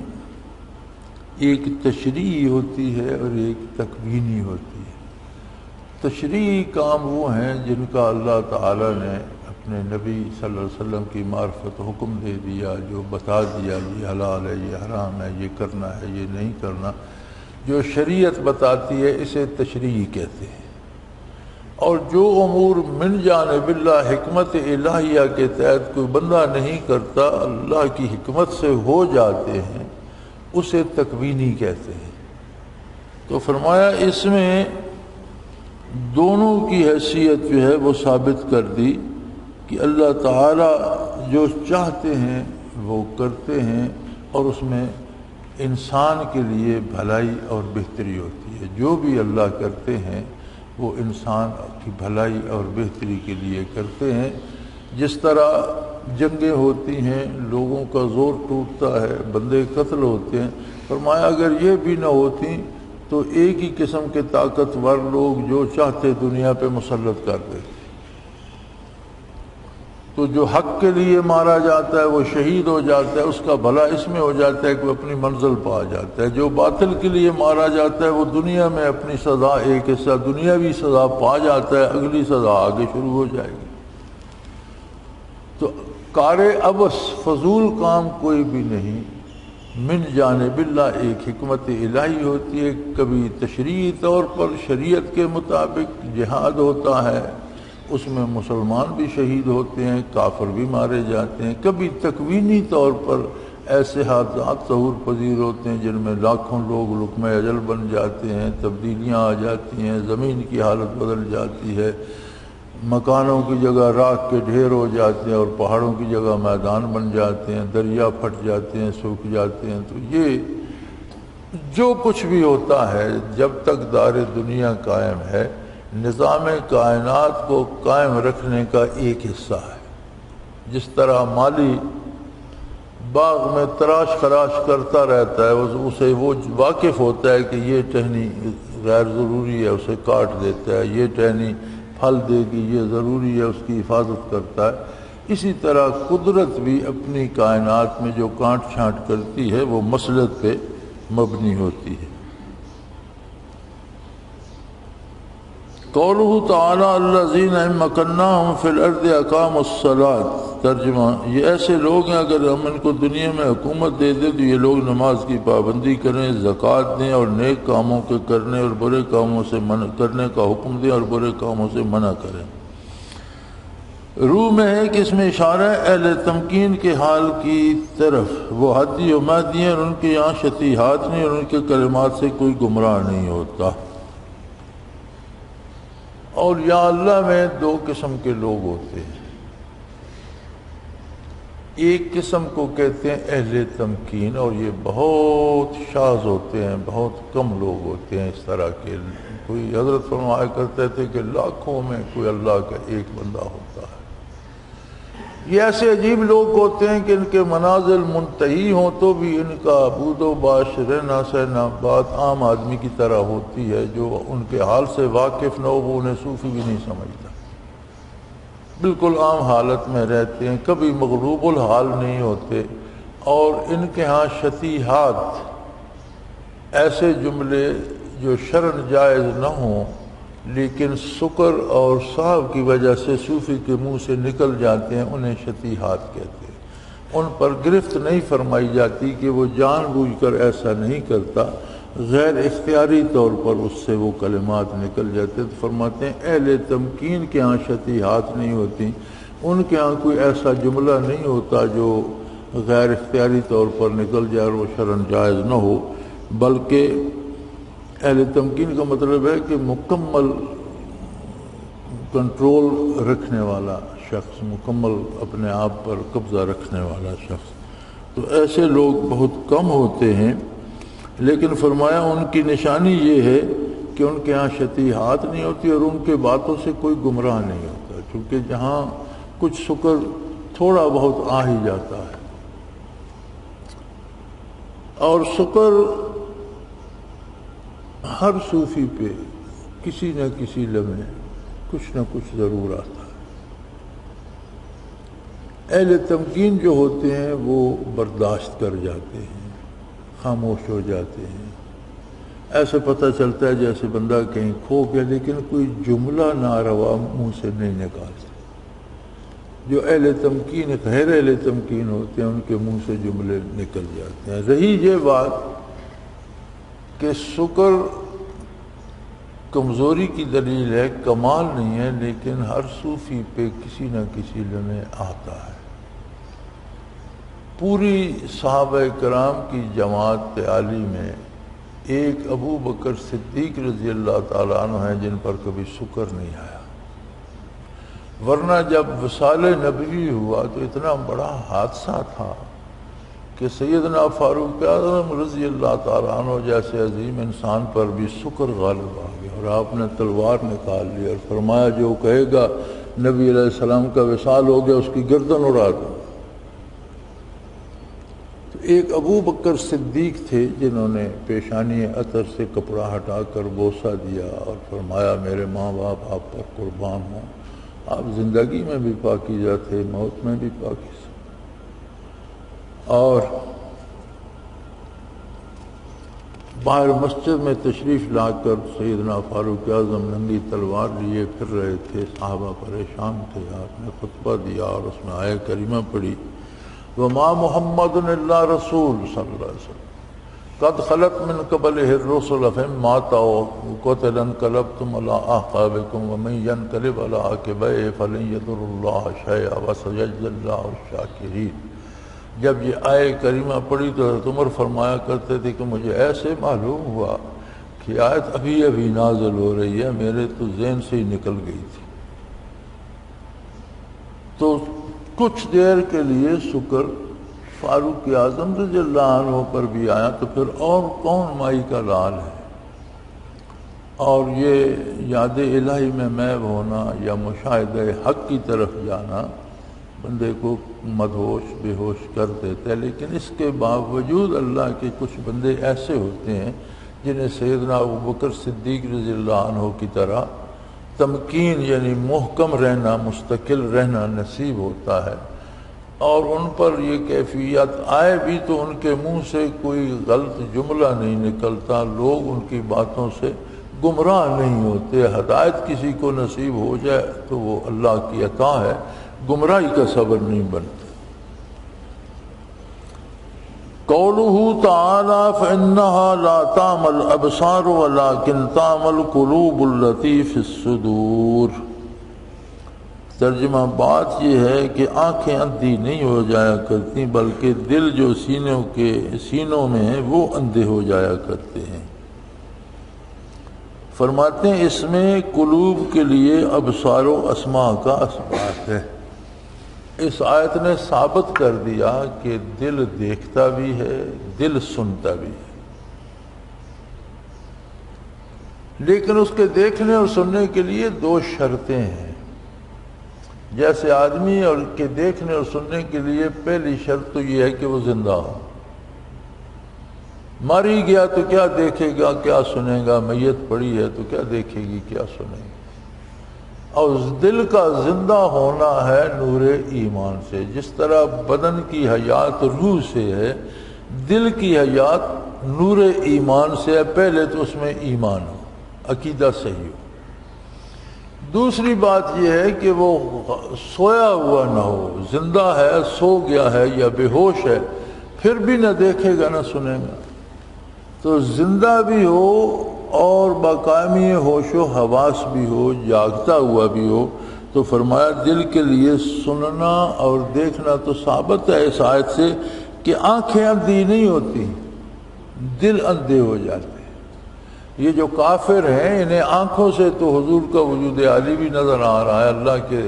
ایک تشریعی ہوتی ہے اور ایک تکوینی ہوتی ہے۔ تشریعی کام وہ ہیں جن کا اللہ تعالیٰ نے اپنے نبی صلی اللہ علیہ وسلم کی معرفت حکم دے دیا، جو بتا دیا یہ حلال ہے، یہ حرام ہے، یہ کرنا ہے، یہ نہیں کرنا، جو شریعت بتاتی ہے اسے تشریعی کہتے ہیں۔ اور جو امور من جانب اللہ حکمت الہیہ کے تحت کوئی بندہ نہیں کرتا، اللہ کی حکمت سے ہو جاتے ہیں، اسے تکوینی کہتے ہیں۔ تو فرمایا اس میں دونوں کی حیثیت جو ہے وہ ثابت کر دی کہ اللہ تعالیٰ جو چاہتے ہیں وہ کرتے ہیں، اور اس میں انسان کے لیے بھلائی اور بہتری ہوتی ہے۔ جو بھی اللہ کرتے ہیں وہ انسان کی بھلائی اور بہتری کے لیے کرتے ہیں۔ جس طرح جنگیں ہوتی ہیں، لوگوں کا زور ٹوٹتا ہے، بندے قتل ہوتے ہیں، فرمایا اگر یہ بھی نہ ہوتی تو ایک ہی قسم کے طاقتور لوگ جو چاہتے دنیا پہ مسلط کر دیتے۔ تو جو حق کے لیے مارا جاتا ہے وہ شہید ہو جاتا ہے، اس کا بھلا اس میں ہو جاتا ہے کہ وہ اپنی منزل پا جاتا ہے۔ جو باطل کے لیے مارا جاتا ہے وہ دنیا میں اپنی سزا، ایک حصہ دنیاوی سزا پا جاتا ہے، اگلی سزا آگے شروع ہو جائے گی۔ تو کار عبث فضول کام کوئی بھی نہیں، من جانب اللہ ایک حکمت الہی ہوتی ہے۔ کبھی تشریعی طور پر شریعت کے مطابق جہاد ہوتا ہے، اس میں مسلمان بھی شہید ہوتے ہیں، کافر بھی مارے جاتے ہیں۔ کبھی تکوینی طور پر ایسے حادثات ظہور پذیر ہوتے ہیں جن میں لاکھوں لوگ لقمہ اجل بن جاتے ہیں، تبدیلیاں آ جاتی ہیں، زمین کی حالت بدل جاتی ہے، مکانوں کی جگہ راکھ کے ڈھیر ہو جاتے ہیں اور پہاڑوں کی جگہ میدان بن جاتے ہیں، دریا پھٹ جاتے ہیں، سوکھ جاتے ہیں۔ تو یہ جو کچھ بھی ہوتا ہے جب تک دار دنیا قائم ہے، نظام کائنات کو قائم رکھنے کا ایک حصہ ہے۔ جس طرح مالی باغ میں تراش خراش کرتا رہتا ہے، اسے وہ واقف ہوتا ہے کہ یہ ٹہنی غیر ضروری ہے، اسے کاٹ دیتا ہے، یہ ٹہنی پھل دے گی، یہ ضروری ہے، اس کی حفاظت کرتا ہے۔ اسی طرح قدرت بھی اپنی کائنات میں جو کانٹ چھانٹ کرتی ہے وہ مصلحت پہ مبنی ہوتی ہے۔ قولہ تعالی الذین مکناہم فی الارض اقاموا الصلاۃ، ترجمہ یہ ایسے لوگ ہیں اگر ہم ان کو دنیا میں حکومت دے دیں تو یہ لوگ نماز کی پابندی کریں، زکوٰۃ دیں اور نیک کاموں کے کرنے اور برے کاموں سے منع کرنے کا حکم دیں اور برے کاموں سے منع کریں۔ روح میں ہے کہ اس میں اشارہ ہے اہل تمکین کے حال کی طرف، وہ حدی و مادی ہیں اور ان کے یہاں شتیحات نہیں اور ان کے کلمات سے کوئی گمراہ نہیں ہوتا۔ اور یا اللہ میں دو قسم کے لوگ ہوتے ہیں۔ ایک قسم کو کہتے ہیں اہل تمکین، اور یہ بہت شاذ ہوتے ہیں، بہت کم لوگ ہوتے ہیں اس طرح کے۔ کوئی حضرت فرمایا کرتے تھے کہ لاکھوں میں کوئی اللہ کا ایک بندہ ہوتا ہے۔ یہ ایسے عجیب لوگ ہوتے ہیں کہ ان کے منازل منتہی ہوں تو بھی ان کا بود و باش رہنا سہنا بات عام آدمی کی طرح ہوتی ہے۔ جو ان کے حال سے واقف نہ ہو وہ انہیں صوفی بھی نہیں سمجھتا، بالکل عام حالت میں رہتے ہیں، کبھی مغلوب الحال نہیں ہوتے۔ اور ان کے ہاں شتیحات، ایسے جملے جو شرعاً جائز نہ ہوں لیکن سکر اور صاحب کی وجہ سے صوفی کے منہ سے نکل جاتے ہیں، انہیں شتیحات کہتے ہیں۔ ان پر گرفت نہیں فرمائی جاتی کہ وہ جان بوجھ کر ایسا نہیں کرتا، غیر اختیاری طور پر اس سے وہ کلمات نکل جاتے ہیں۔ تو فرماتے ہیں اہل تمکین کے ہاں شتیحات نہیں ہوتی، ان کے ہاں کوئی ایسا جملہ نہیں ہوتا جو غیر اختیاری طور پر نکل جائے اور وہ شرعاً جائز نہ ہو، بلکہ اہل تمکین کا مطلب ہے کہ مکمل کنٹرول رکھنے والا شخص، مکمل اپنے آپ پر قبضہ رکھنے والا شخص۔ تو ایسے لوگ بہت کم ہوتے ہیں، لیکن فرمایا ان کی نشانی یہ ہے کہ ان کے ہاں شتیحات نہیں ہوتی اور ان کے باتوں سے کوئی گمراہ نہیں ہوتا، چونکہ جہاں کچھ شکر تھوڑا بہت آ ہی جاتا ہے۔ اور شکر ہر صوفی پہ کسی نہ کسی لمحے کچھ نہ کچھ ضرور آتا ہے۔ اہل تمکین جو ہوتے ہیں وہ برداشت کر جاتے ہیں، خاموش ہو جاتے ہیں. ایسے پتہ چلتا ہے جیسے بندہ کہیں کھو گیا لیکن کوئی جملہ ناروا منہ سے نہیں نکالتا. جو اہل تمکین غیر اہل تمکین ہوتے ہیں ان کے منہ سے جملے نکل جاتے ہیں. رہی یہ بات کہ شکر کمزوری کی دلیل ہے، کمال نہیں ہے، لیکن ہر صوفی پہ کسی نہ کسی لمحے آتا ہے. پوری صحابہ کرام کی جماعت عالی میں ایک ابو بکر صدیق رضی اللہ تعالیٰ عنہ ہیں جن پر کبھی شکر نہیں آیا. ورنہ جب وصال نبوی ہوا تو اتنا بڑا حادثہ تھا کہ سیدنا فاروق اعظم رضی اللہ تعالیٰ عنہ جیسے عظیم انسان پر بھی شکر غالب آ گیا اور آپ نے تلوار نکال لی اور فرمایا جو کہے گا نبی علیہ السلام کا وصال ہو گیا اس کی گردن اڑا دو. تو ایک ابو بکر صدیق تھے جنہوں نے پیشانی عطر سے کپڑا ہٹا کر بوسہ دیا اور فرمایا میرے ماں باپ آپ پر قربان ہوں. آپ زندگی میں بھی پاکیزہ تھے، موت میں بھی پاکیزہ. اور باہر مسجد میں تشریف لا کر سیدنا فاروق اعظم ننگی تلوار لیے پھر رہے تھے. صحابہ پریشان تھے. آپ نے خطبہ دیا اور اس میں آیت کریمہ پڑھی وما محمد الا رسول صلی اللہ علیہ وسلم قد خلت من قبلہ الرسل فإن مات أو قتل انقلبتم على أعقابكم ومن ينقلب على عقبيه فلن يضر الله شيئا وسيجزي الله الشاكرين. جب یہ آیے کریمہ پڑھی تو حضرت عمر فرمایا کرتے تھے کہ مجھے ایسے معلوم ہوا کہ آیت ابھی ابھی نازل ہو رہی ہے، میرے تو ذہن سے ہی نکل گئی تھی. تو کچھ دیر کے لیے شکر فاروق اعظم رضی اللہ عنہ پر بھی آیا تو پھر اور کون مائی کا لال ہے. اور یہ یاد الہی میں محو ہونا یا مشاہدہ حق کی طرف جانا بندے کو مدہوش بے ہوش کر دیتا ہے. لیکن اس کے باوجود اللہ کے کچھ بندے ایسے ہوتے ہیں جنہیں سیدنا ابوبکر صدیق رضی اللہ عنہ کی طرح تمکین یعنی محکم رہنا، مستقل رہنا نصیب ہوتا ہے. اور ان پر یہ کیفیت آئے بھی تو ان کے منہ سے کوئی غلط جملہ نہیں نکلتا، لوگ ان کی باتوں سے گمراہ نہیں ہوتے. ہدایت کسی کو نصیب ہو جائے تو وہ اللہ کی عطا ہے، گمراہی کا سبب نہیں بنتا. قولہ تعالی فإنها لا تعمى الأبصار ولكن تعمى القلوب التي في الصدور. ترجمہ بات یہ ہے کہ آنکھیں اندھی نہیں ہو جایا کرتی بلکہ دل جو سینوں میں ہیں وہ اندھے ہو جایا کرتے ہیں. فرماتے ہیں اس میں قلوب کے لیے ابصار و اسماع کا اثبات ہے. اس آیت نے ثابت کر دیا کہ دل دیکھتا بھی ہے، دل سنتا بھی ہے. لیکن اس کے دیکھنے اور سننے کے لیے دو شرطیں ہیں. جیسے آدمی اور کے دیکھنے اور سننے کے لیے پہلی شرط تو یہ ہے کہ وہ زندہ ہو. مر ہی گیا تو کیا دیکھے گا، کیا سنے گا؟ میت پڑی ہے تو کیا دیکھے گی، کیا سنے گی؟ اور دل کا زندہ ہونا ہے نور ایمان سے. جس طرح بدن کی حیات روح سے ہے، دل کی حیات نور ایمان سے ہے. پہلے تو اس میں ایمان ہو، عقیدہ صحیح ہو. دوسری بات یہ ہے کہ وہ سویا ہوا نہ ہو، زندہ ہے، سو گیا ہے یا بے ہوش ہے، پھر بھی نہ دیکھے گا نہ سنے گا. تو زندہ بھی ہو اور باقامی ہوش و حواس بھی ہو، جاگتا ہوا بھی ہو. تو فرمایا دل کے لیے سننا اور دیکھنا تو ثابت ہے اس آیت سے کہ آنکھیں اندھی نہیں ہوتی، دل اندھے ہو جاتے. یہ جو کافر ہیں انہیں آنکھوں سے تو حضور کا وجود عالی بھی نظر آ رہا ہے، اللہ کے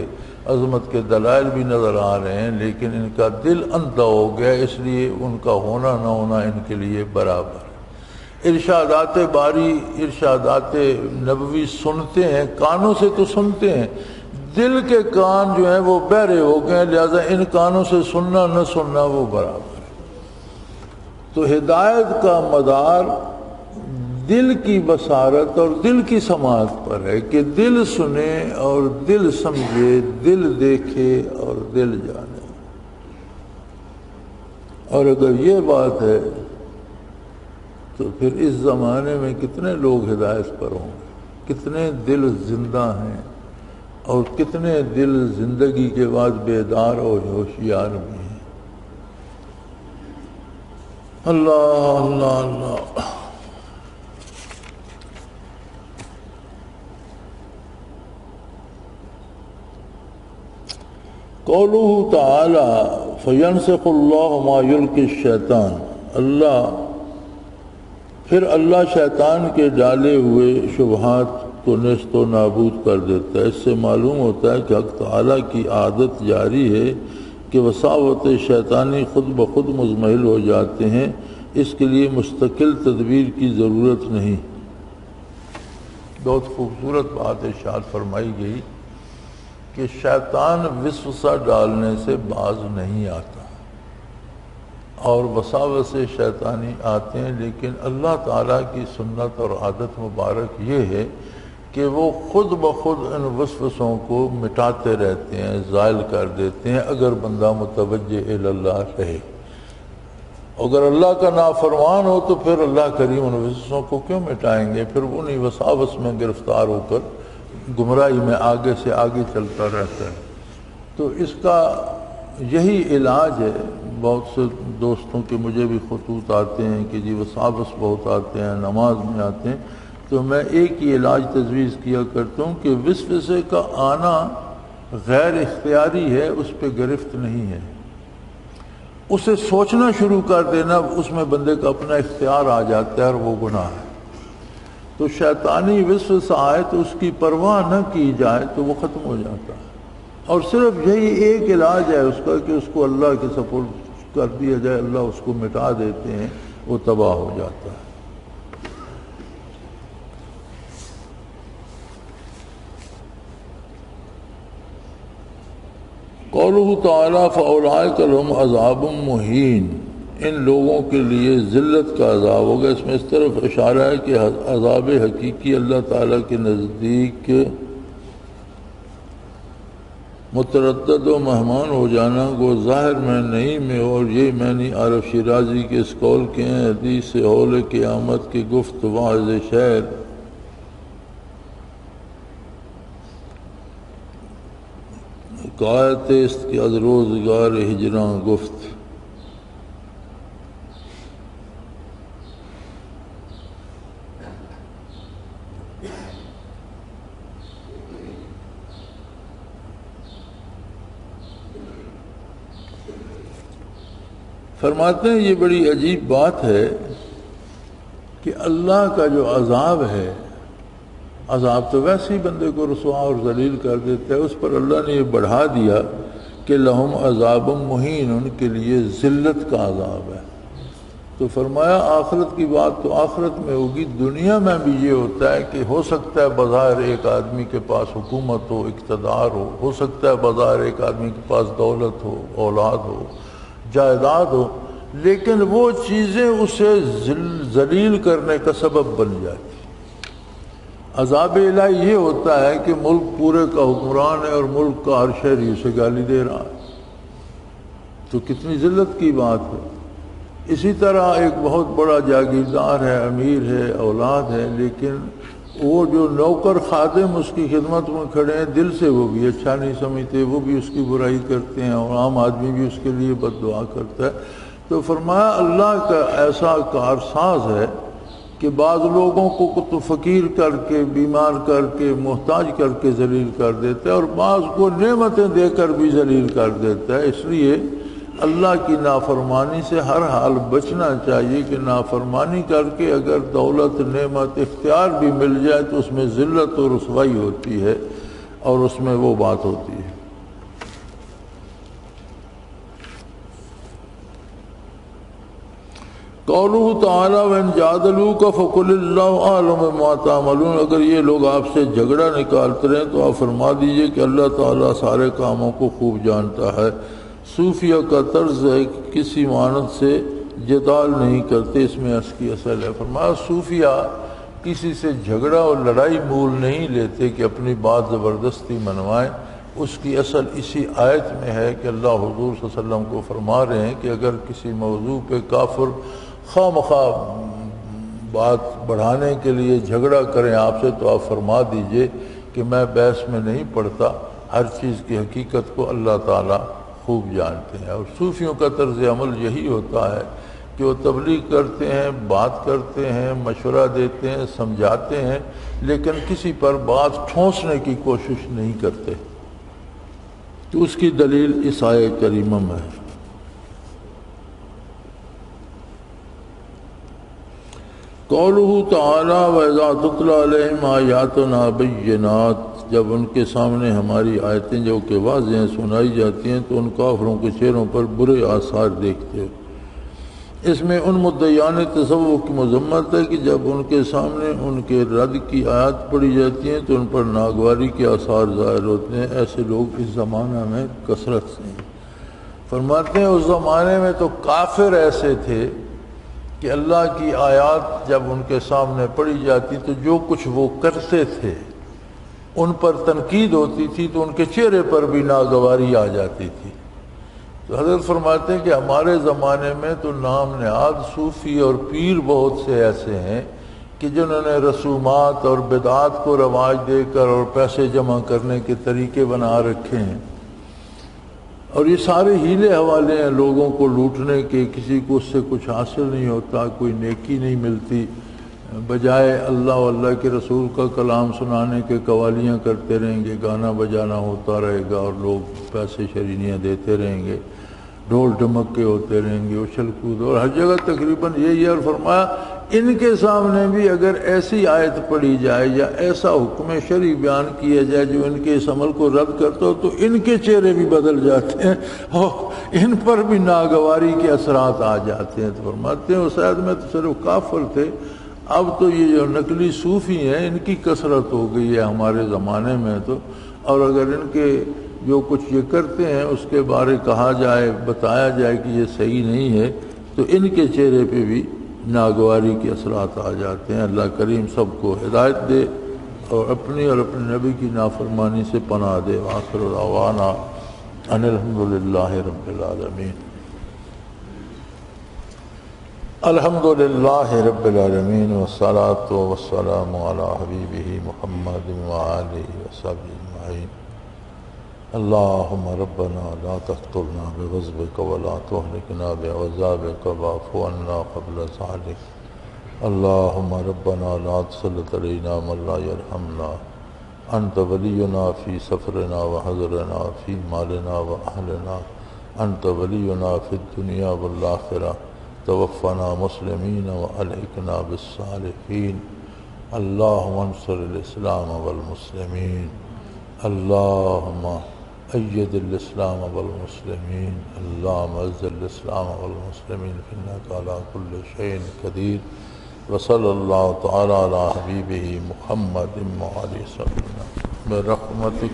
عظمت کے دلائل بھی نظر آ رہے ہیں، لیکن ان کا دل اندھا ہو گیا، اس لیے ان کا ہونا نہ ہونا ان کے لیے برابر ہے. ارشادات باری، ارشادات نبوی سنتے ہیں، کانوں سے تو سنتے ہیں، دل کے کان جو ہیں وہ بہرے ہو گئے، لہذا ان کانوں سے سننا نہ سننا وہ برابر ہے. تو ہدایت کا مدار دل کی بصارت اور دل کی سماعت پر ہے کہ دل سنے اور دل سمجھے، دل دیکھے اور دل جانے. اور اگر یہ بات ہے تو پھر اس زمانے میں کتنے لوگ ہدایت پر ہوں گے، کتنے دل زندہ ہیں اور کتنے دل زندگی کے بعد بیدار اور ہوشیار بھی ہیں۔ اللہ اللہ اللہ۔ قولہ تعالی فینسخ اللہ ما یلقی الشیطان، پھر اللہ شیطان کے ڈالے ہوئے شبہات کو نیست و نابود کر دیتا ہے۔ اس سے معلوم ہوتا ہے کہ حق تعالیٰ کی عادت جاری ہے کہ وساوت شیطانی خود بخود مزمحل ہو جاتے ہیں، اس کے لیے مستقل تدبیر کی ضرورت نہیں۔ بہت خوبصورت بات ارشاد فرمائی گئی کہ شیطان وسوسہ ڈالنے سے باز نہیں آتا، اور وساوس شیطانی آتے ہیں، لیکن اللہ تعالیٰ کی سنت اور عادت مبارک یہ ہے کہ وہ خود بخود ان وسوسوں کو مٹاتے رہتے ہیں، زائل کر دیتے ہیں، اگر بندہ متوجہ الی اللہ رہے۔ اگر اللہ کا نافرمان ہو تو پھر اللہ کریم ان وسوسوں کو کیوں مٹائیں گے؟ پھر وہ انہیں وساوس میں گرفتار ہو کر گمراہی میں آگے سے آگے چلتا رہتا ہے۔ تو اس کا یہی علاج ہے۔ بہت سے دوستوں کے مجھے بھی خطوط آتے ہیں کہ جی وساوس بہت آتے ہیں، نماز میں آتے ہیں، تو میں ایک ہی علاج تجویز کیا کرتا ہوں کہ وسوسے کا آنا غیر اختیاری ہے، اس پہ گرفت نہیں ہے۔ اسے سوچنا شروع کر دینا، اس میں بندے کا اپنا اختیار آ جاتا ہے اور وہ گناہ ہے۔ تو شیطانی وسوسہ آئے تو اس کی پرواہ نہ کی جائے تو وہ ختم ہو جاتا ہے، اور صرف یہی ایک علاج ہے اس کا کہ اس کو اللہ کے سپرد کر دیا جائے، اللہ اس کو مٹا دیتے ہیں، وہ تباہ ہو جاتا ہے۔ قولہ تعالیٰ فَأُولَٰئِكَ لَهُمْ عَذَابٌ مُّهِینٌ، ان لوگوں کے لیے ذلت کا عذاب ہوگا۔ اس میں اس طرف اشارہ ہے کہ عذاب حقیقی اللہ تعالیٰ کے نزدیک متردد و مہمان ہو جانا گو ظاہر میں نہیں میں، اور یہ معنی عارف شیرازی کے اس قول کے ہیں، حدیث حول قیامت کی گفت واعظ شہر قایت است کہ از روزگار ہجراں گفت۔ فرماتے ہیں یہ بڑی عجیب بات ہے کہ اللہ کا جو عذاب ہے، عذاب تو ویسے ہی بندے کو رسوا اور ذلیل کر دیتا ہے، اس پر اللہ نے یہ بڑھا دیا کہ لہم عذاب مہین، ان کے لیے ذلت کا عذاب ہے۔ تو فرمایا آخرت کی بات تو آخرت میں ہوگی، دنیا میں بھی یہ ہوتا ہے کہ ہو سکتا ہے بظاہر ایک آدمی کے پاس حکومت ہو، اقتدار ہو سکتا ہے بظاہر ایک آدمی کے پاس دولت ہو، اولاد ہو، جائیداد ہو، لیکن وہ چیزیں اسے ذلیل کرنے کا سبب بن جاتی۔ عذاب الہی یہ ہوتا ہے کہ ملک پورے کا حکمران ہے اور ملک کا ہر شہری اسے گالی دے رہا ہے، تو کتنی ذلت کی بات ہے۔ اسی طرح ایک بہت بڑا جاگیردار ہے، امیر ہے، اولاد ہے، لیکن وہ جو نوکر خادم اس کی خدمت میں کھڑے ہیں، دل سے وہ بھی اچھا نہیں سمجھتے، وہ بھی اس کی برائی کرتے ہیں، اور عام آدمی بھی اس کے لیے بد دعا کرتا ہے۔ تو فرمایا اللہ کا ایسا کارساز ہے کہ بعض لوگوں کو تو فقیر کر کے، بیمار کر کے، محتاج کر کے ذلیل کر دیتا ہے، اور بعض کو نعمتیں دے کر بھی ذلیل کر دیتا ہے۔ اس لیے اللہ کی نافرمانی سے ہر حال بچنا چاہیے کہ نافرمانی کر کے اگر دولت، نعمت، اختیار بھی مل جائے تو اس میں ذلت اور رسوائی ہوتی ہے، اور اس میں وہ بات ہوتی ہے۔ قولہ تعالیٰ وَإِنْ جَادَلُوكَ فَقُلِ اللَّهُ أَعْلَمُ بِمَا تَعْمَلُونَ، اگر یہ لوگ آپ سے جھگڑا نکالتے رہیں تو آپ فرما دیجئے کہ اللہ تعالیٰ سارے کاموں کو خوب جانتا ہے۔ صوفیہ کا طرز ہے کہ کسی مانند سے جدال نہیں کرتے، اس میں اس کی اصل ہے۔ فرمایا صوفیہ کسی سے جھگڑا اور لڑائی مول نہیں لیتے کہ اپنی بات زبردستی منوائیں، اس کی اصل اسی آیت میں ہے کہ اللہ حضور صلی اللہ علیہ وسلم کو فرما رہے ہیں کہ اگر کسی موضوع پہ کافر خواہ مخواہ بات بڑھانے کے لیے جھگڑا کریں آپ سے تو آپ فرما دیجئے کہ میں بحث میں نہیں پڑتا، ہر چیز کی حقیقت کو اللہ تعالیٰ خوب جانتے ہیں۔ اور صوفیوں کا طرز عمل یہی ہوتا ہے کہ وہ تبلیغ کرتے ہیں، بات کرتے ہیں، مشورہ دیتے ہیں، سمجھاتے ہیں، لیکن کسی پر بات ٹھونسنے کی کوشش نہیں کرتے۔ تو اس کی دلیل اس آیہ کریمہ میں ہے۔ قولہ تعالی وَإِذَا تُتْلَىٰ عَلَيْهِمْ آیَاتُنَا بَيِّنَاتٍ، جب ان کے سامنے ہماری آیتیں جو کہ واضح ہیں سنائی جاتی ہیں تو ان کافروں کے چہروں پر برے آثار دیکھتے ہو۔ اس میں ان مدعیان تصوف کی مذمت ہے کہ جب ان کے سامنے ان کے رد کی آیات پڑھی جاتی ہیں تو ان پر ناگواری کے آثار ظاہر ہوتے ہیں۔ ایسے لوگ اس زمانہ میں کثرت سے ہیں۔ فرماتے ہیں اس زمانے میں تو کافر ایسے تھے کہ اللہ کی آیات جب ان کے سامنے پڑھی جاتی تو جو کچھ وہ کرتے تھے ان پر تنقید ہوتی تھی تو ان کے چہرے پر بھی ناگواری آ جاتی تھی۔ تو حضرت فرماتے ہیں کہ ہمارے زمانے میں تو نام نہاد صوفی اور پیر بہت سے ایسے ہیں کہ جنہوں نے رسومات اور بدعات کو رواج دے کر اور پیسے جمع کرنے کے طریقے بنا رکھے ہیں، اور یہ سارے ہیلے حوالے ہیں لوگوں کو لوٹنے کے۔ کسی کو اس سے کچھ حاصل نہیں ہوتا، کوئی نیکی نہیں ملتی، بجائے اللہ و اللہ کے رسول کا کلام سنانے کے قوالیاں کرتے رہیں گے، گانا بجانا ہوتا رہے گا اور لوگ پیسے شرینیاں دیتے رہیں گے، ڈھول ڈھمکے ہوتے رہیں گے، اچھل کود، اور ہر جگہ تقریباً یہی ہے۔ اور فرمایا ان کے سامنے بھی اگر ایسی آیت پڑھی جائے یا ایسا حکم شرعی بیان کیا جائے جو ان کے اس عمل کو رد کرتا ہو تو ان کے چہرے بھی بدل جاتے ہیں اور ان پر بھی ناگواری کے اثرات آ جاتے ہیں۔ تو فرماتے ہیں اس آیت میں تو صرف کافر تھے، اب تو یہ جو نقلی صوفی ہیں ان کی کثرت ہو گئی ہے ہمارے زمانے میں تو، اور اگر ان کے جو کچھ یہ کرتے ہیں اس کے بارے کہا جائے، بتایا جائے کہ یہ صحیح نہیں ہے تو ان کے چہرے پہ بھی ناگواری کے اثرات آ جاتے ہیں۔ اللہ کریم سب کو ہدایت دے اور اپنی اور اپنے نبی کی نافرمانی سے پناہ دے۔ وآخر دعوانا ان الحمدللہ رب العالمین۔ الحمدللہ رب العالمین والصلاة والسلام علی حبیبہ محمد وآلہ وصحبہ اجمعین۔ اللہم ربنا لا تقتلنا بغضبک ولا تہلکنا بعذابک واعف عنا قبل ذلک۔ اللہم ربنا لا تسلط علینا من لا یرحمنا، انت ولینا فی سفرنا وحضرنا فی مالنا واہلنا، انت ولینا فی الدنیا والآخرہ، توفنا مسلمین والحقنا بالصالحین۔ اللہم انصر الاسلام والمسلمین، اللہم أيد الإسلام والمسلمين، اللهم أعز الإسلام والمسلمين إنك على كل شيء قدير، وصلى الله تعالى على حبيبه محمد وعلى آله وسلم برحمتك